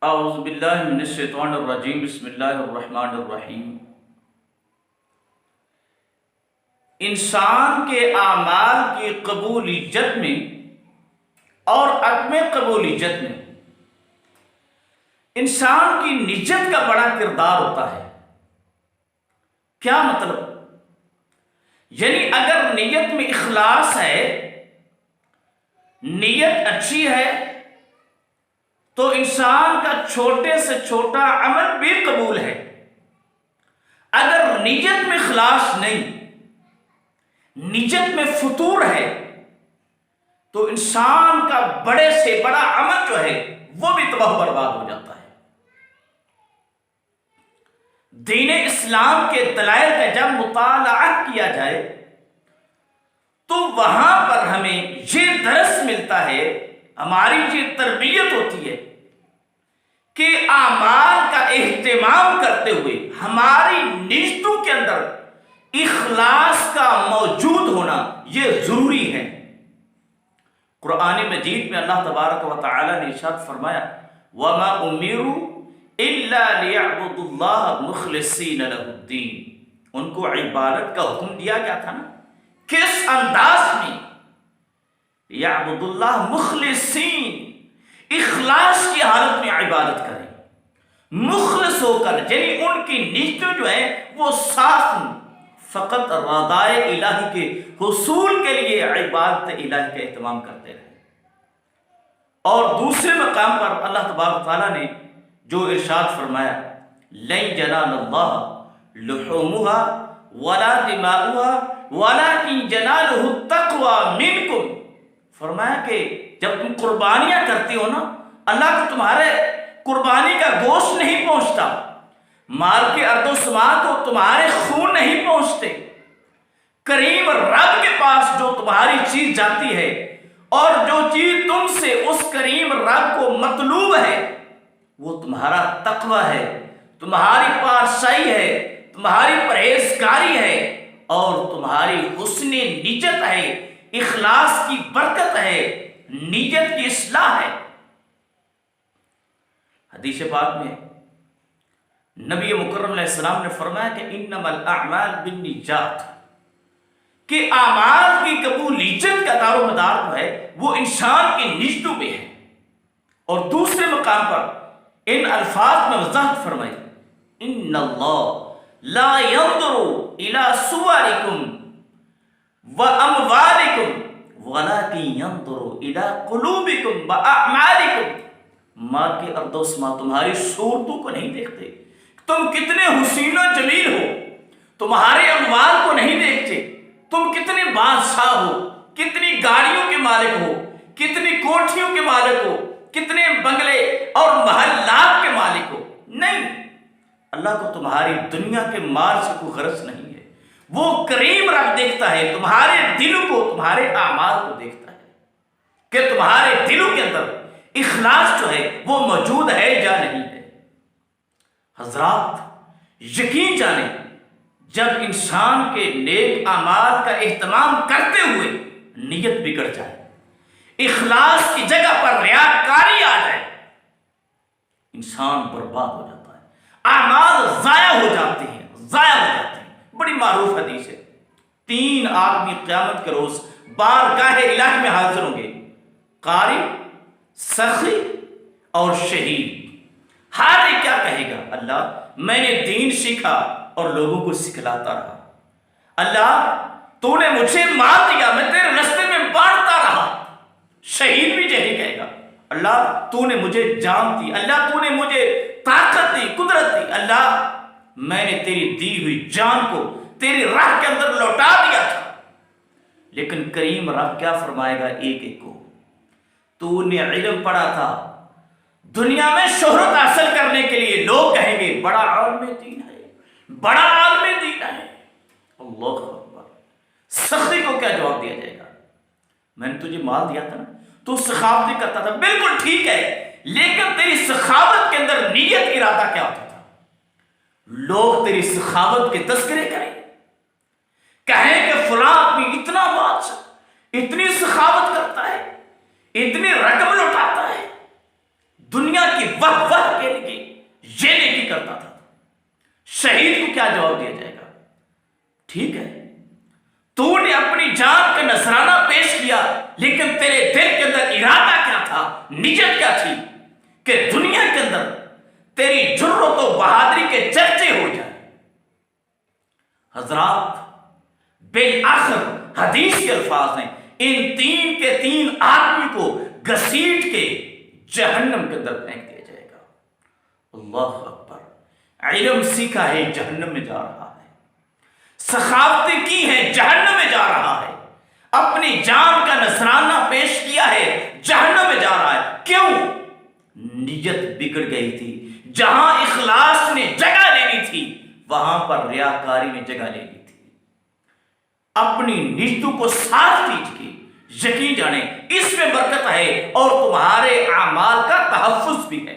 اعوذ باللہ من الشیطان الرجیم بسم اللہ الرحمن الرحیم۔ انسان کے اعمال کی قبولیت میں اور عدم قبولیت میں انسان کی نیت کا بڑا کردار ہوتا ہے۔ کیا مطلب؟ یعنی اگر نیت میں اخلاص ہے، نیت اچھی ہے، تو انسان کا چھوٹے سے چھوٹا عمل بھی قبول ہے۔ اگر نیت میں اخلاص نہیں، نیت میں فتور ہے، تو انسان کا بڑے سے بڑا عمل جو ہے وہ بھی تباہ برباد ہو جاتا ہے۔ دین اسلام کے دلائل کا جب مطالعہ کیا جائے تو وہاں پر ہمیں یہ درس ملتا ہے، ہماری یہ تربیت ہوتی ہے کہ اعمال کا اہتمام کرتے ہوئے ہماری نیتوں کے اندر اخلاص کا موجود ہونا یہ ضروری ہے۔ قرآن مجید میں اللہ تبارک و تعالی نے ارشاد فرمایا وَمَا أُمِرُوا إِلَّا لِيَعْبُدُوا اللَّهَ مُخْلِصِينَ لَهُ الدِّينَ۔ ان کو عبادت کا حکم دیا گیا تھا نا، کس انداز میں؟ یعبد اللہ مخلصین، اخلاص کی حالت میں عبادت کریں، مخلص ہو کر، یعنی ان کی نیتیں جو ہیں وہ صاف ہوں، فقط رضائے الہی کے حصول کے لیے عبادت الہی کا اہتمام کرتے رہے۔ اور دوسرے مقام پر اللہ تبارک تعالیٰ نے جو ارشاد فرمایا لن ينال اللہ لحومها ولا دماؤها ولكن يناله التقوى منكم۔ فرمایا کہ جب تم قربانیاں کرتی ہو نا، اللہ کو تمہارے قربانی کا گوشت نہیں پہنچتا، مال کے ارد و شمار کو تمہارے خون نہیں پہنچتے، کریم رب کے پاس جو تمہاری چیز جاتی ہے اور جو چیز تم سے اس کریم رب کو مطلوب ہے وہ تمہارا تقوی ہے، تمہاری پارسائی ہے، تمہاری پرہیزگاری ہے اور تمہاری حسن نیت ہے، اخلاص کی برکت ہے، نیت کی اصلاح ہے۔ حدیث پاک میں نبی مکرم علیہ السلام نے فرمایا کہ انما الاعمال بالنیات، کہ اعمال کی قبولیت کا دار و مدار جو ہے وہ انسان کی نیتوں میں ہے۔ اور دوسرے مقام پر ان الفاظ میں وضاحت فرمائی ان اللہ لا ينظر الى صورکم واموالکم ولكن ينظر الى قلوبکم واعمالکم۔ ماں کے ارد و شمار تمہاری صورتوں کو نہیں دیکھتے، تم کتنے حسین و جمیل ہو، تمہارے اموال کو نہیں دیکھتے، تم کتنے بادشاہ ہو، کتنی گاڑیوں کے مالک ہو، کتنی کوٹھیوں کے مالک ہو، کتنے بنگلے اور محلات کے مالک ہو، نہیں، اللہ کو تمہاری دنیا کے مال سے کوئی غرض نہیں ہے۔ وہ کریم رب دیکھتا ہے تمہارے دلوں کو، تمہارے اعمال کو دیکھتا ہے کہ تمہارے دلوں کے اندر اخلاص جو ہے وہ موجود ہے یا نہیں ہے۔ حضرات یقین جانیں، جب انسان کے نیک اعمال کا اہتمام کرتے ہوئے نیت بگڑ جائے، اخلاص کی جگہ پر ریاکاری آ جائے، انسان برباد ہو جاتا ہے، اعمال ضائع ہو جاتے ہیں، ضائع ہو جاتے ہیں۔ بڑی معروف حدیث ہے، 3 آدمی قیامت کے روز بارگاہ الہی میں حاضر ہوں گے، قاری، سخی اور شہید۔ ہر ایک کیا کہے گا؟ اللہ میں نے دین سیکھا اور لوگوں کو سکھلاتا رہا، اللہ تو نے مجھے مال دیا، میں تیرے راستے میں بانٹتا رہا۔ شہید بھی یہی کہے گا اللہ تو نے مجھے جان دی، اللہ تو نے مجھے طاقت دی، قدرت دی، اللہ میں نے تیری دی ہوئی جان کو تیری راہ کے اندر لوٹا دیا تھا۔ لیکن کریم رب کیا فرمائے گا ایک ایک کو؟ تو نے علم پڑھا تھا، دنیا میں شہرت حاصل کرنے کے لیے لوگ کہیں گے بڑا عالم دین ہے، بڑا عالم دین ہے، اللہ اکبر۔ سخی کو کیا جواب دیا جائے گا؟ میں نے تجھے مال دیا تھا نا، تو سخاوت نہیں کرتا تھا، بالکل ٹھیک ہے، لیکن تیری سخاوت کے اندر نیت ارادہ کیا ہوتا تھا؟ لوگ تیری سخاوت کے تذکرے کریں، کہیں کہ فلاں آدمی اتنا بادشاہ، اتنی سخاوت کرتا ہے، اتنی رقم لوٹاتا ہے، دنیا کی واہ واہ کرتا تھا، شہید کو کیا جواب دیا جائے گا؟ ٹھیک ہے، تو نے اپنی جان کا نذرانہ پیش کیا، لیکن تیرے دل کے اندر ارادہ کیا تھا، نیت کیا تھی کہ دنیا کے اندر تیری جرت و بہادری کے چرچے ہو جائیں۔ حضرات، بالآخر حدیث کے الفاظ ہیں، ان تین کے تین آدمی کو گھسیٹ کے جہنم کے اندر پھینک دیا جائے گا۔ اللہ اکبر، علم سیکھا ہے جہنم میں جا رہا ہے، سخاوتیں کی ہے جہنم میں جا رہا ہے، اپنی جان کا نذرانہ پیش کیا ہے جہنم میں جا رہا ہے۔ کیوں؟ نیت بگڑ گئی تھی، جہاں اخلاص نے جگہ لینی تھی وہاں پر ریاکاری نے جگہ لینی تھی۔ اپنی نیتوں کو صاف کیجیے، یقین جانے اس میں برکت ہے اور تمہارے اعمال کا تحفظ بھی ہے۔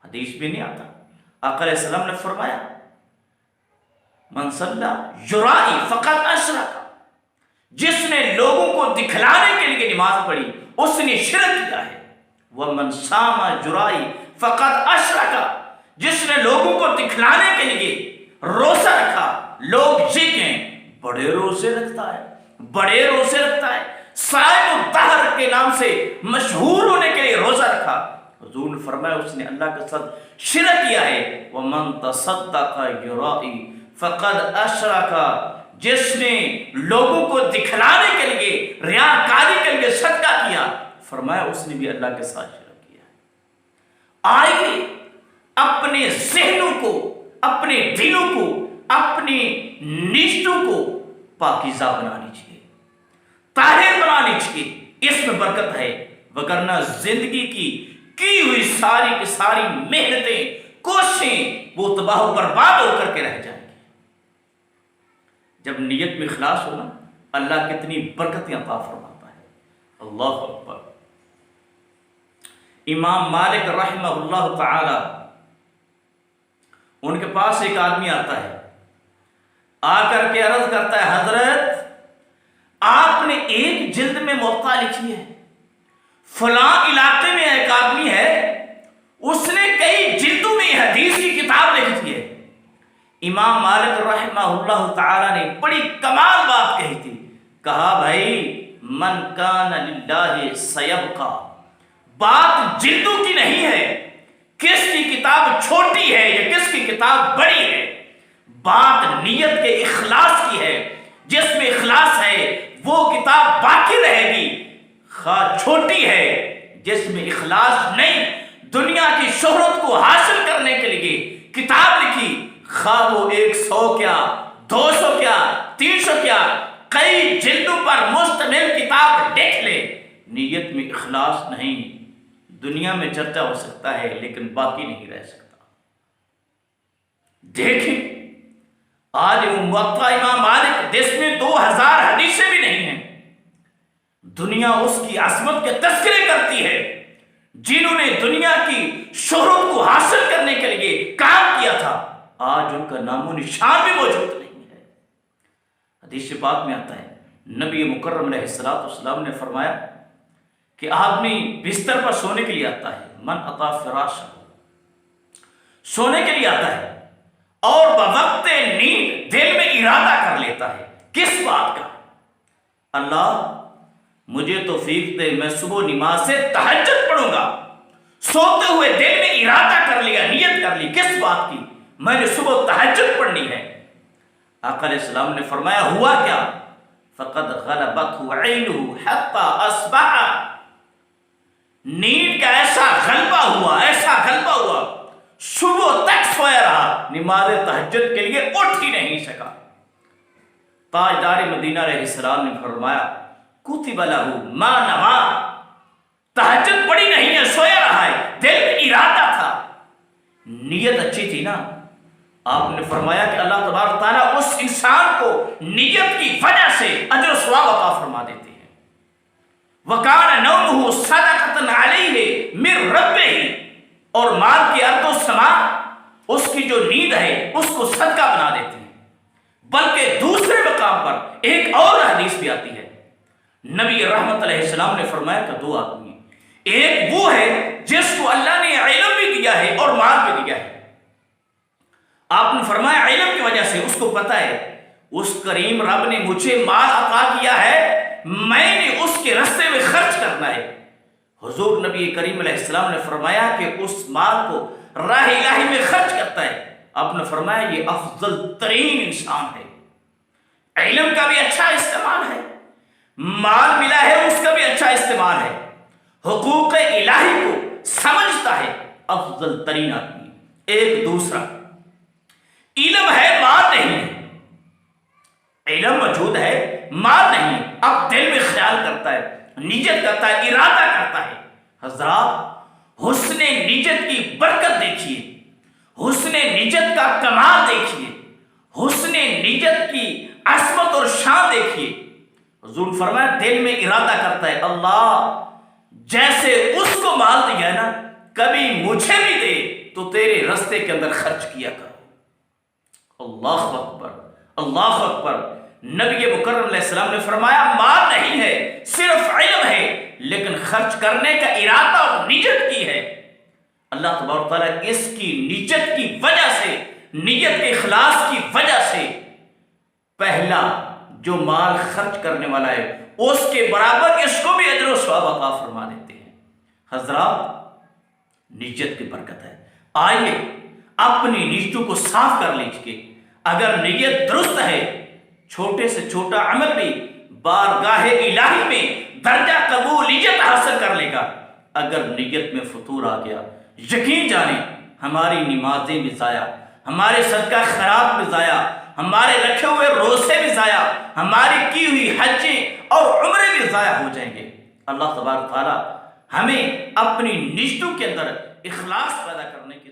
حدیث بھی نہیں آتا، آقا علیہ السلام نے فرمایا من صلی یرائی فقط اشرک، جس نے لوگوں کو دکھلانے کے لیے نماز پڑھی اس نے شرک کیا ہے۔ ومن صام یرائی فقط اشرک، جس نے لوگوں کو دکھلانے کے لیے روزہ رکھا، لوگ یہ کہیں بڑے روزے رکھتا ہے، بڑے روزے رکھتا ہے، صائم الدہر کے نام سے مشہور ہونے کے لیے روزہ رکھا، حضور نے فرمایا اس نے اللہ کے ساتھ شرک کیا ہے۔ ومن تصدق یرائی فقد اشرک، جس نے لوگوں کو دکھلانے کے لیے ریاکاری کے لیے صدقہ کیا، فرمایا اس نے بھی اللہ کے ساتھ شرک کیا ہے۔ آئیے اپنے ذہنوں کو، اپنے دلوں کو، اپنی نیتوں کو پاکیزہ بنانی چاہیے، طاہر بنانی چاہیے، اس میں برکت ہے، وگرنہ زندگی کی ہوئی ساری کی ساری محنتیں، کوششیں وہ تباہ و برباد ہو کر کے رہ جائیں گی۔ جب نیت میں اخلاص ہونا، اللہ کتنی برکتیں عطا فرماتا ہے۔ اللہ اکبر۔ امام مالک رحمہ اللہ تعالی، ان کے پاس ایک آدمی آتا ہے، آ کر کے عرض کرتا ہے حضرت آپ نے ایک جلد میں موقع لکھی ہے، فلاں علاقے میں ایک آدمی ہے اس نے کئی جلدوں میں حدیث کی کتاب لکھی ہے۔ امام مالک رحمہ اللہ تعالی نے بڑی کمال بات کہی تھی، کہا بھائی من کان للہ سیبقا، بات جلدوں کی نہیں ہے، کس کی کتاب چھوٹی ہے یا کس کی کتاب بڑی ہے، بات نیت کے اخلاص کی ہے۔ جس میں اخلاص ہے وہ کتاب باقی رہے گی، خواہ چھوٹی ہے، جس میں اخلاص نہیں، دنیا کی شہرت کو حاصل کرنے کے لیے کتاب لکھی، خواہ وہ 100 کیا، 200 کیا، 300 کیا، کئی جلدوں پر مشتمل کتاب لکھ لے، نیت میں اخلاص نہیں، دنیا میں چرچا ہو سکتا ہے لیکن باقی نہیں رہ سکتا۔ دیکھیں آج موطا امام مالک جس میں 2000 حدیثیں بھی نہیں ہیں، دنیا اس کی عظمت کے تذکرے کرتی ہے، جنہوں نے دنیا کی شہرت کو حاصل کرنے کے لیے کام کیا تھا، آج ان کا نام و نشان بھی موجود نہیں ہے۔ حدیث پاک میں آتا ہے نبی مکرم علیہ السلام نے فرمایا کہ آدمی بستر پر سونے کے لیے آتا ہے، من اتا فراشہ، سونے کے لیے آتا ہے اور بوقت نیند دل میں ارادہ کر لیتا ہے، کس بات کا؟ اللہ مجھے توفیق دے، میں صبح نماز سے تہجد پڑھوں گا، سوتے ہوئے دل میں ارادہ کر لیا، نیت کر لی، کس بات کی؟ میں نے صبح تہجد پڑھنی ہے۔ آقا علیہ السلام نے فرمایا ہوا کیا؟ فقد غلبته عینہ حتی اصبح، نیند کا ایسا غلبہ ہوا صبح تک سویا رہا، نماز تہجد کے لیے اٹھ ہی نہیں سکا۔ تاجدار مدینہ علیہ السلام نے فرمایا کتب لہ ما نویٰ، تہجد پڑھی نہیں ہے، سویا رہا ہے، دل میں ارادہ تھا، نیت اچھی تھی نا۔ آپ نے فرمایا کہ اللہ تبارک تعالیٰ اس انسان کو نیت کی وجہ سے اجر و ثواب عطا فرما دیتے ہیں۔ وَكَانَ نَوْمُهُ صَدَقَةً عَلَيْهِ مِن رَبِّهِ، اور مال کی ارض و سما اس کی جو نیند ہے اس کو صدقہ بنا دیتی ہے۔ بلکہ دوسرے مقام پر ایک اور حدیث بھی آتی ہے، نبی رحمت علیہ السلام نے فرمایا کہ دو آدمی، ایک وہ ہے جس کو اللہ نے علم بھی دیا ہے اور مال بھی دیا ہے، آپ نے فرمایا علم کی وجہ سے، اس کو پتہ ہے اس کریم رب نے مجھے مال عطا کیا ہے، میں نے اس کے راستے میں خرچ کرنا ہے۔ حضور نبی کریم علیہ السلام نے فرمایا کہ اس مال کو راہ الہی میں خرچ کرتا ہے، آپ نے فرمایا یہ افضل ترین انسان ہے۔ علم کا بھی اچھا استعمال ہے، مال ملا ہے اس کا بھی اچھا استعمال ہے، حقوق الہی کو سمجھتا ہے، افضل ترین آدمی۔ ایک دوسرا، علم ہے مال نہیں ہے، علم موجود ہے مال نہیں، اب دل میں خیال کرتا ہے، نیت کرتا ہے، ارادہ کرتا ہے۔ حضرات حسن نیت کی برکت دیکھیے، حسن نیت کا کمال دیکھیے، حسن نیت کی عظمت اور شان دیکھیے۔ حضور فرمایا دل میں ارادہ کرتا ہے، اللہ جیسے اس کو مال دیا نا، کبھی مجھے بھی دے تو تیرے راستے کے اندر خرچ کیا کرو۔ اللہ اکبر، اللہ اکبر۔ نبی مکرم علیہ السلام نے فرمایا مال نہیں ہے، صرف علم ہے، لیکن خرچ کرنے کا ارادہ اور نیت کی ہے۔ اللہ تبارک تعالیٰ اس کی نیت کی وجہ سے، نیت کے اخلاص کی وجہ سے، پہلا جو مال خرچ کرنے والا ہے اس کے برابر اس کو بھی اجر و ثواب عطا فرما دیتے ہیں۔ حضرات نیت کی برکت ہے۔ آئیے اپنی نیتوں کو صاف کر لیجیے، اگر نیت درست ہے چھوٹے سے چھوٹا عمل بھی بارگاہ الہی میں درجہ قبولیت حاصل کر لے گا۔ اگر نیت میں فطور آ گیا، یقین جانیں ہماری نمازیں بھی ضائع، ہمارے صدقہ خیرات بھی ضائع، ہمارے رکھے ہوئے روزے بھی ضائع، ہماری کی ہوئی حجیں اور عمرے بھی ضائع ہو جائیں گے۔ اللہ تبارک تعالیٰ ہمیں اپنی نیتوں کے اندر اخلاص پیدا کرنے کی